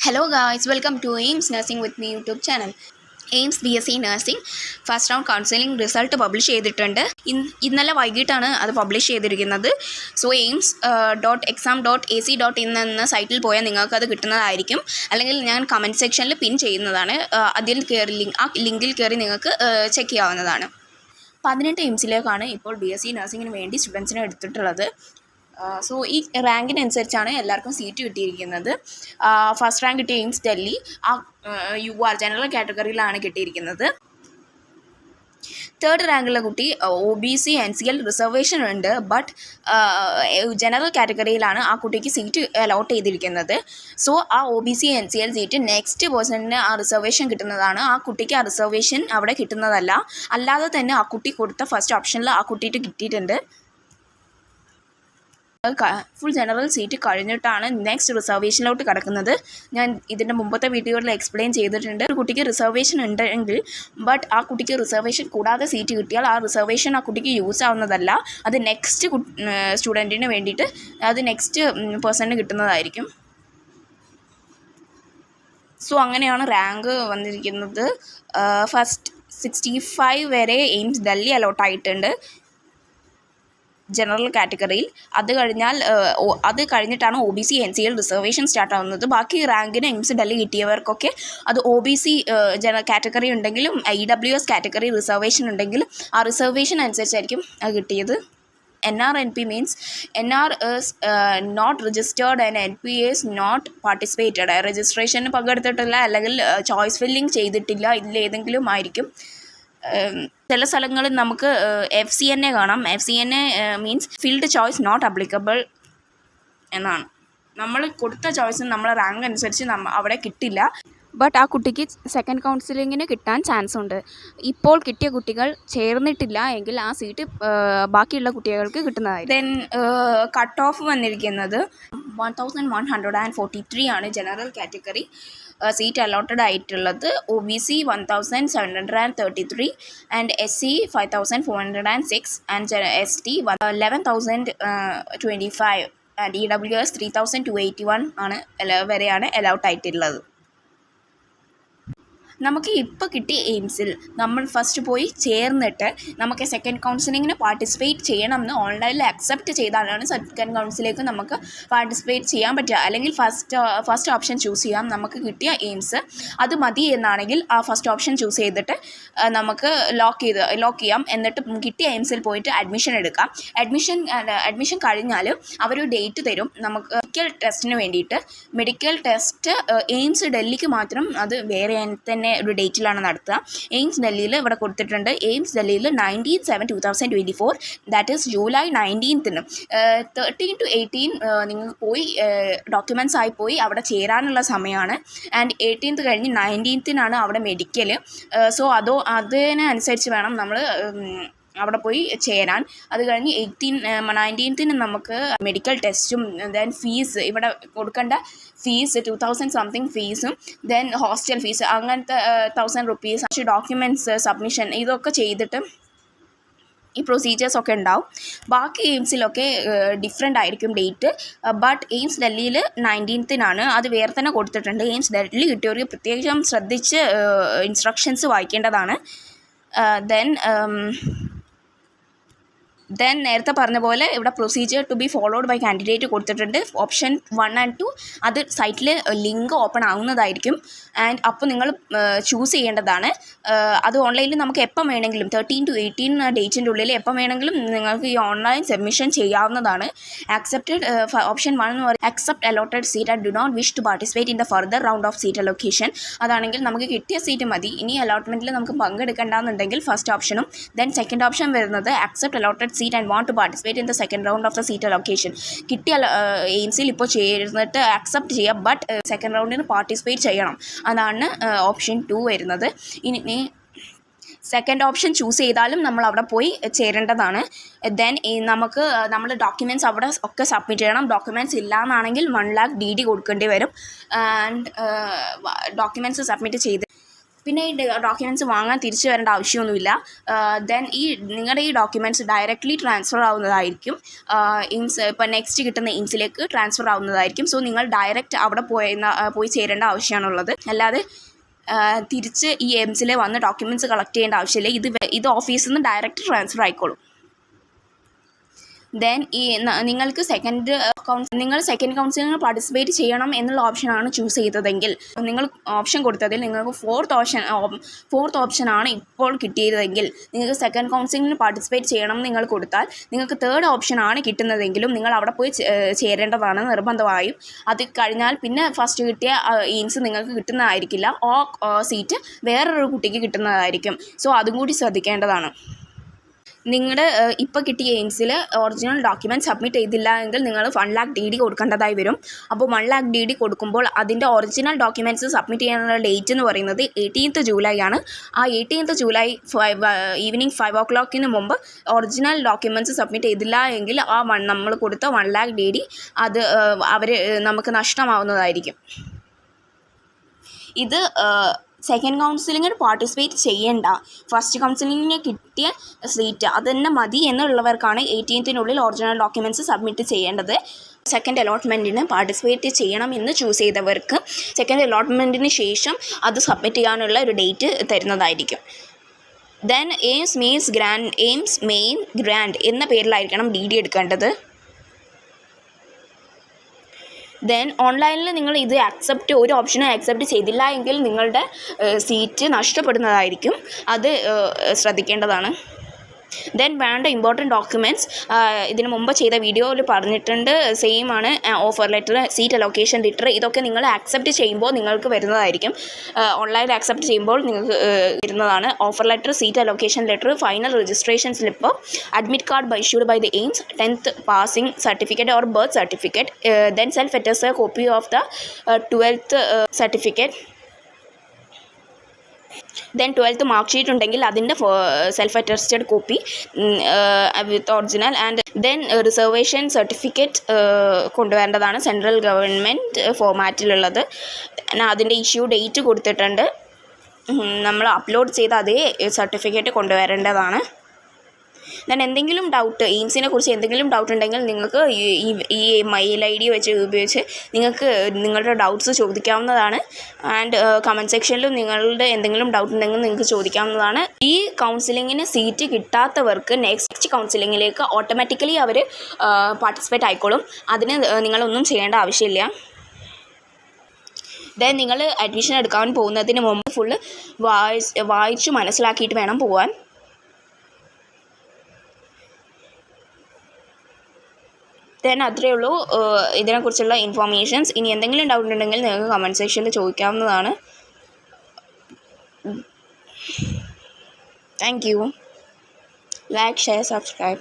Hello guys, welcome to AIMS Nursing with Me YouTube channel. AIIMS BSc nursing first round counselling result publish ചെയ്തിട്ടുണ്ട്. ഇന്നലെ വൈകിട്ടാണ് അത് publish ചെയ്തിരിക്കുന്നത്. So aims.exam.ac.in എന്ന സൈറ്റിൽ പോയാൽ നിങ്ങൾക്കത് കിട്ടുന്നതായിരിക്കും. അല്ലെങ്കിൽ ഞാൻ കമൻറ്റ് സെക്ഷനിൽ പിൻ ചെയ്യുന്നതാണ്. അതിൽ കയറി ലിങ്കിൽ കയറി നിങ്ങൾക്ക് ചെക്ക് ചെയ്യാവുന്നതാണ്. 18 എയിംസിലേക്കാണ് ഇപ്പോൾ BSc നഴ്സിംഗിന് വേണ്ടി സ്റ്റുഡൻസിനെ എടുത്തിട്ടുള്ളത്. സോ ഈ റാങ്കിനനുസരിച്ചാണ് എല്ലാവർക്കും സീറ്റ് കിട്ടിയിരിക്കുന്നത്. ഫസ്റ്റ് റാങ്ക് കിട്ടിയ എയിംസ് ഡൽഹി UR ജനറൽ കാറ്റഗറിയിലാണ് കിട്ടിയിരിക്കുന്നത്. തേർഡ് റാങ്കുള്ള കുട്ടി OBC NCL റിസർവേഷൻ ഉണ്ട്, ബട്ട് ജനറൽ കാറ്റഗറിയിലാണ് ആ കുട്ടിക്ക് സീറ്റ് അലോട്ട് ചെയ്തിരിക്കുന്നത്. സോ ആ OBC NCL സീറ്റ് നെക്സ്റ്റ് പേഴ്സണിന് ആ റിസർവേഷൻ കിട്ടുന്നതാണ്. ആ കുട്ടിക്ക് ആ റിസർവേഷൻ അവിടെ കിട്ടുന്നതല്ല. അല്ലാതെ തന്നെ ആ കുട്ടി കൊടുത്ത ഫസ്റ്റ് ഓപ്ഷനിൽ ആ കുട്ടിക്ക് കിട്ടിയിട്ടുണ്ട്. ഫുൾ ജനറൽ സീറ്റ് കഴിഞ്ഞിട്ടാണ് നെക്സ്റ്റ് റിസർവേഷനിലോട്ട് കിടക്കുന്നത്. ഞാൻ ഇതിൻ്റെ മുമ്പത്തെ വീഡിയോയിൽ എക്സ്പ്ലെയിൻ ചെയ്തിട്ടുണ്ട്. ഒരു കുട്ടിക്ക് റിസർവേഷൻ ഉണ്ടെങ്കിൽ ബട്ട് ആ കുട്ടിക്ക് റിസർവേഷൻ കൂടാതെ സീറ്റ് കിട്ടിയാൽ ആ റിസർവേഷൻ ആ കുട്ടിക്ക് യൂസ് ആവുന്നതല്ല. അത് നെക്സ്റ്റ് സ്റ്റുഡൻറ്റിന് വേണ്ടിയിട്ട് അത് നെക്സ്റ്റ് പേഴ്സണിന് കിട്ടുന്നതായിരിക്കും. സോ അങ്ങനെയാണ് റാങ്ക് വന്നിരിക്കുന്നത്. ഫസ്റ്റ് 65 വരെ എയിംസ് ഡൽഹി അലോട്ടായിട്ടുണ്ട് ജനറൽ കാറ്റഗറിയിൽ. അത് കഴിഞ്ഞിട്ടാണ് OBC NCL റിസർവേഷൻ സ്റ്റാർട്ട് ആവുന്നത്. ബാക്കി റാങ്കിന് എയിംസ് ഡൽഹി കിട്ടിയവർക്കൊക്കെ അത് OBC ജനറൽ കാറ്റഗറി ഉണ്ടെങ്കിലും EWS കാറ്റഗറി റിസർവേഷൻ ഉണ്ടെങ്കിലും ആ റിസർവേഷൻ അനുസരിച്ചായിരിക്കും അത് കിട്ടിയത്. NR/NP means NR is not registered and NP is not participated. Registration പങ്കെടുത്തിട്ടില്ല അല്ലെങ്കിൽ ചോയ്സ് ഫില്ലിംഗ് ചെയ്തിട്ടില്ല, ഇതിലേതെങ്കിലും ആയിരിക്കും. ചില സ്ഥലങ്ങളിൽ നമുക്ക് FCNA കാണാം. FCNA means field choice not applicable എന്നാണ്. നമ്മൾ കൊടുത്ത ചോയ്സ് നമ്മളെ റാങ്ക് അനുസരിച്ച് അവിടെ കിട്ടില്ല, ബട്ട് ആ കുട്ടിക്ക് സെക്കൻഡ് കൗൺസിലിങ്ങിന് കിട്ടാൻ ചാൻസ് ഉണ്ട്. ഇപ്പോൾ കിട്ടിയ കുട്ടികൾ ചേർന്നിട്ടില്ല എങ്കിൽ ആ സീറ്റ് ബാക്കിയുള്ള കുട്ടികൾക്ക് കിട്ടുന്നതായിരിക്കും. ദെൻ കട്ട് ഓഫ് വന്നിരിക്കുന്നത് 1143 ആണ് ജനറൽ കാറ്റഗറി സീറ്റ് അലോട്ടഡ് ആയിട്ടുള്ളത്. OBC 1733 and SC 5406 and ST 11025 and EWS 3281 ആണ് വരെയാണ് അലോട്ട് ആയിട്ടുള്ളത്. നമുക്ക് ഇപ്പോൾ കിട്ടിയ എയിംസിൽ നമ്മൾ ഫസ്റ്റ് പോയി ചേർന്നിട്ട് നമുക്ക് സെക്കൻഡ് കൗൺസിലിങ്ങിന് പാർട്ടിസിപ്പേറ്റ് ചെയ്യണമെന്ന് ഓൺലൈനിൽ അക്സെപ്റ്റ് ചെയ്താലാണ് സെക്കൻഡ് കൗൺസിലേക്ക് നമുക്ക് പാർട്ടിസിപ്പേറ്റ് ചെയ്യാൻ പറ്റുക. അല്ലെങ്കിൽ ഫസ്റ്റ് ഓപ്ഷൻ ചൂസ് ചെയ്യാം. നമുക്ക് കിട്ടിയ എയിംസ് അത് മതി എന്നാണെങ്കിൽ ആ ഫസ്റ്റ് ഓപ്ഷൻ ചൂസ് ചെയ്തിട്ട് നമുക്ക് ലോക്ക് ചെയ്യാം. എന്നിട്ട് കിട്ടിയ എയിംസിൽ പോയിട്ട് അഡ്മിഷൻ എടുക്കാം. അഡ്മിഷൻ കഴിഞ്ഞാൽ അവരൊരു ഡേറ്റ് തരും നമുക്ക് മെഡിക്കൽ ടെസ്റ്റിന് വേണ്ടിയിട്ട്. മെഡിക്കൽ ടെസ്റ്റ് എയിംസ് ഡൽഹിക്ക് മാത്രം അത് വേറെ തന്നെ ഒരു ഡേറ്റിലാണ് നടത്തുക. എയിംസ് ഡൽഹിയിൽ ഇവിടെ കൊടുത്തിട്ടുണ്ട്. എയിംസ് ഡൽഹിയിൽ 19/7/2024 that is July 19th 13 to 18 നിങ്ങൾക്ക് പോയി ഡോക്യുമെൻറ്റ്സ് ആയി പോയി അവിടെ ചേരാനുള്ള സമയമാണ്. ആൻഡ് 18th കഴിഞ്ഞ് 19th അവിടെ മെഡിക്കൽ. സോ അതിനനുസരിച്ച് വേണം നമ്മൾ അവിടെ പോയി ചേരാൻ. അത് കഴിഞ്ഞ് 19th നമുക്ക് മെഡിക്കൽ ടെസ്റ്റും ദെൻ ഫീസ് ഇവിടെ കൊടുക്കേണ്ട ഫീസ് 2000 സംതിങ് ഫീസും ദെൻ ഹോസ്റ്റൽ ഫീസ് അങ്ങനത്തെ 1000 rupees, ഡോക്യുമെൻറ്റ്സ് സബ്മിഷൻ ഇതൊക്കെ ചെയ്തിട്ട് ഈ പ്രൊസീജിയേഴ്സൊക്കെ ഉണ്ടാവും. ബാക്കി എയിംസിലൊക്കെ ഡിഫറെൻ്റ് ആയിരിക്കും ഡേറ്റ്. ബട്ട് എയിംസ് ഡൽഹിയിൽ 19th അത് വേറെ തന്നെ കൊടുത്തിട്ടുണ്ട്. എയിംസ് ഡൽഹി കിട്ടിയവർക്ക് പ്രത്യേകം ശ്രദ്ധിച്ച് ഇൻസ്ട്രക്ഷൻസ് വായിക്കേണ്ടതാണ്. ദെൻ നേരത്തെ പറഞ്ഞ പോലെ ഇവിടെ procedure to be followed by candidate കൊടുത്തിട്ടുണ്ട്. ഓപ്ഷൻ 1 and 2 അത് സൈറ്റിൽ ലിങ്ക് ഓപ്പൺ ആവുന്നതായിരിക്കും. ആൻഡ് അപ്പോൾ നിങ്ങൾ ചൂസ് ചെയ്യേണ്ടതാണ്. അത് ഓൺലൈനിൽ നമുക്ക് എപ്പം വേണമെങ്കിലും 13 to 18 ഡേറ്റിൻ്റെ ഉള്ളിൽ എപ്പം വേണമെങ്കിലും നിങ്ങൾക്ക് ഈ ഓൺലൈൻ സബ്മിഷൻ ചെയ്യാവുന്നതാണ്. ആക്സെപ്റ്റഡ് ഓപ്ഷൻ 1 എന്ന് പറയുന്നത് accept allotted seat and do not wish to participate in the further round of seat allocation. അതാണെങ്കിൽ നമുക്ക് കിട്ടിയ സീറ്റ് മതി, ഇനി അലോട്ട്മെൻറ്റിൽ നമുക്ക് പങ്കെടുക്കേണ്ടെന്നുണ്ടെങ്കിൽ ഫസ്റ്റ് ഓപ്ഷനും. ദെൻ സെക്കൻഡ് ഓപ്ഷൻ വരുന്നത് accept allotted seat and want to participate in the second round of the seat allocation. കിട്ടിയ എയിംസിൽ ഇപ്പോൾ ചേർന്നിട്ട് അക്സെപ്റ്റ് ചെയ്യുക, ബട്ട് സെക്കൻഡ് റൗണ്ടിന് പാർട്ടിസിപ്പേറ്റ് ചെയ്യണം. അതാണ് ഓപ്ഷൻ 2 വരുന്നത്. ഇനി സെക്കൻഡ് ഓപ്ഷൻ ചൂസ് ചെയ്താലും നമ്മൾ അവിടെ പോയി ചേരേണ്ടതാണ്. ദെൻ നമുക്ക് നമ്മൾ ഡോക്യുമെൻറ്റ്സ് അവിടെ ഒക്കെ സബ്മിറ്റ് ചെയ്യണം. ഡോക്യുമെൻറ്റ്സ് ഇല്ലയെന്നാണെങ്കിൽ 1 lakh DD കൊടുക്കേണ്ടി വരും. ആൻഡ് ഡോക്യുമെൻറ്റ്സ് സബ്മിറ്റ് ചെയ്ത് പിന്നെ ഈ ഡോക്യുമെൻറ്റ്സ് വാങ്ങാൻ തിരിച്ചു വരേണ്ട ആവശ്യമൊന്നുമില്ല. ദെൻ നിങ്ങളുടെ ഈ ഡോക്യുമെൻറ്റ്സ് ഡയറക്റ്റ്ലി ട്രാൻസ്ഫർ ആവുന്നതായിരിക്കും. ഇപ്പോൾ നെക്സ്റ്റ് കിട്ടുന്ന എയിംസിലേക്ക് ട്രാൻസ്ഫർ ആവുന്നതായിരിക്കും. സോ നിങ്ങൾ ഡയറക്റ്റ് അവിടെ പോയി ചേരേണ്ട ആവശ്യമാണുള്ളത്. അല്ലാതെ തിരിച്ച് ഈ എയിംസിൽ വന്ന് ഡോക്യുമെൻറ്റ്സ് കളക്ട് ചെയ്യേണ്ട ആവശ്യമില്ല. ഇത് ഓഫീസിൽ നിന്ന് ഡയറക്റ്റ് ട്രാൻസ്ഫർ ആയിക്കോളും. ദെൻ നിങ്ങൾക്ക് സെക്കൻഡ് കൗൺസിലിംഗിൽ പാർട്ടിസിപ്പേറ്റ് ചെയ്യണം എന്നുള്ള ഓപ്ഷനാണ് ചൂസ് ചെയ്തതെങ്കിൽ, നിങ്ങൾ ഓപ്ഷൻ കൊടുത്തതിൽ നിങ്ങൾക്ക് ഫോർത്ത് ഓപ്ഷനാണ് ഇപ്പോൾ കിട്ടിയതെങ്കിൽ, നിങ്ങൾക്ക് സെക്കൻഡ് കൗൺസിലിംഗിൽ പാർട്ടിസിപ്പേറ്റ് ചെയ്യണം എന്ന് നിങ്ങൾ കൊടുത്താൽ, നിങ്ങൾക്ക് തേർഡ് ഓപ്ഷനാണ് കിട്ടുന്നതെങ്കിലും നിങ്ങൾ അവിടെ പോയി ചേരേണ്ടതാണ് നിർബന്ധമായും. അത് കഴിഞ്ഞാൽ പിന്നെ ഫസ്റ്റ് കിട്ടിയ എയിംസ് നിങ്ങൾക്ക് കിട്ടുന്നതായിരിക്കില്ല. സീറ്റ് വേറൊരു കുട്ടിക്ക് കിട്ടുന്നതായിരിക്കും. സോ അതും കൂടി ശ്രദ്ധിക്കേണ്ടതാണ്. നിങ്ങളുടെ ഇപ്പോൾ കിട്ടിയ എയിംസിൽ ഒറിജിനൽ ഡോക്യുമെൻറ്റ് സബ്മിറ്റ് ചെയ്തില്ല എങ്കിൽ നിങ്ങൾ 1 lakh DD കൊടുക്കേണ്ടതായി വരും. അപ്പോൾ 1 lakh DD കൊടുക്കുമ്പോൾ അതിൻ്റെ ഒറിജിനൽ ഡോക്യുമെൻറ്റ്സ് സബ്മിറ്റ് ചെയ്യാനുള്ള ഡേറ്റ് എന്ന് പറയുന്നത് 18th July ആണ്. ആ 18th July ഈവനിങ് 5 o'clock മുമ്പ് ഒറിജിനൽ ഡോക്യുമെൻറ്റ്സ് സബ്മിറ്റ് ചെയ്തില്ല എങ്കിൽ നമ്മൾ കൊടുത്ത 1 lakh DD അത് നമുക്ക് നഷ്ടമാവുന്നതായിരിക്കും. ഇത് സെക്കൻഡ് കൗൺസിലിങ്ങിന് പാർട്ടിസിപ്പേറ്റ് ചെയ്യേണ്ട, ഫസ്റ്റ് കൗൺസിലിങ്ങിന് കിട്ടിയ സീറ്റ് അത് തന്നെ മതി എന്നുള്ളവർക്കാണ് 18th ഒറിജിനൽ ഡോക്യുമെൻറ്റ്സ് സബ്മിറ്റ് ചെയ്യേണ്ടത്. സെക്കൻഡ് അലോട്ട്മെൻറ്റിന് പാർട്ടിസിപ്പേറ്റ് ചെയ്യണം എന്ന് ചൂസ് ചെയ്തവർക്ക് സെക്കൻഡ് അലോട്ട്മെൻറ്റിന് ശേഷം അത് സബ്മിറ്റ് ചെയ്യാനുള്ള ഒരു ഡേറ്റ് തരുന്നതായിരിക്കും. ദെൻ എയിംസ് മെയിൻ ഗ്രാൻഡ് എന്ന പേരിലായിരിക്കണം DD എടുക്കേണ്ടത്. ദെൻ ഓൺലൈനിൽ നിങ്ങൾ ഇത് ഒരു ഓപ്ഷനും ആക്സെപ്റ്റ് ചെയ്തില്ല എങ്കിൽ നിങ്ങളുടെ സീറ്റ് നഷ്ടപ്പെടുന്നതായിരിക്കും. അത് ശ്രദ്ധിക്കേണ്ടതാണ്. ദെൻ വേണ്ട ഇമ്പോർട്ടൻറ്റ് ഡോക്യുമെൻറ്റ്സ് ഇതിന് മുമ്പ് ചെയ്ത വീഡിയോയിൽ പറഞ്ഞിട്ടുണ്ട്. സെയിം ആണ്. Offer letter, seat allocation letter, ഇതൊക്കെ നിങ്ങൾ ആക്സെപ്റ്റ് ചെയ്യുമ്പോൾ നിങ്ങൾക്ക് വരുന്നതായിരിക്കും. ഓൺലൈനിൽ ആക്സെപ്റ്റ് ചെയ്യുമ്പോൾ നിങ്ങൾക്ക് വരുന്നതാണ്. Offer letter, seat allocation letter, final registration slip, admit card issued by the AIIMS, 10th passing certificate or birth certificate, then self attest copy of the 12th certificate, then 12th mark sheet ഉണ്ടെങ്കിൽ അതിൻ്റെ self attested copy with original, and then reservation certificate കൊണ്ടുവരേണ്ടതാണ്, central government ഫോമാറ്റിലുള്ളത്. അതിൻ്റെ issue date കൊടുത്തിട്ടുണ്ട്. നമ്മൾ upload ചെയ്ത അതേ certificate കൊണ്ടുവരേണ്ടതാണ്. ദെൻ എന്തെങ്കിലും ഡൗട്ട്, എയിംസിനെ കുറിച്ച് എന്തെങ്കിലും ഡൗട്ട് ഉണ്ടെങ്കിൽ നിങ്ങൾക്ക് ഈ മെയിൽ ID ഉപയോഗിച്ച് നിങ്ങൾക്ക് നിങ്ങളുടെ ഡൗട്ട്സ് ചോദിക്കാവുന്നതാണ്. ആൻഡ് കമൻറ്റ് സെക്ഷനിലും നിങ്ങളുടെ എന്തെങ്കിലും ഡൗട്ട് ഉണ്ടെങ്കിൽ നിങ്ങൾക്ക് ചോദിക്കാവുന്നതാണ്. ഈ കൗൺസിലിങ്ങിന് സീറ്റ് കിട്ടാത്തവർക്ക് നെക്സ്റ്റ് കൗൺസിലിങ്ങിലേക്ക് ഓട്ടോമാറ്റിക്കലി അവർ പാർട്ടിസിപ്പേറ്റ് ആയിക്കോളും. അതിന് നിങ്ങളൊന്നും ചെയ്യേണ്ട ആവശ്യമില്ല. ദെൻ നിങ്ങൾ അഡ്മിഷൻ എടുക്കാൻ പോകുന്നതിന് മുമ്പ് ഫുള്ള് വായിച്ചു മനസ്സിലാക്കിയിട്ട് വേണം പോകാൻ. ദെൻ അത്രയേ ഉള്ളൂ ഇതിനെക്കുറിച്ചുള്ള ഇൻഫോർമേഷൻസ്. ഇനി എന്തെങ്കിലും ഡൗട്ട് ഉണ്ടെങ്കിൽ നിങ്ങൾക്ക് കമൻറ്റ് സെക്ഷനിൽ ചോദിക്കാവുന്നതാണ്. Thank you. Like, share, subscribe.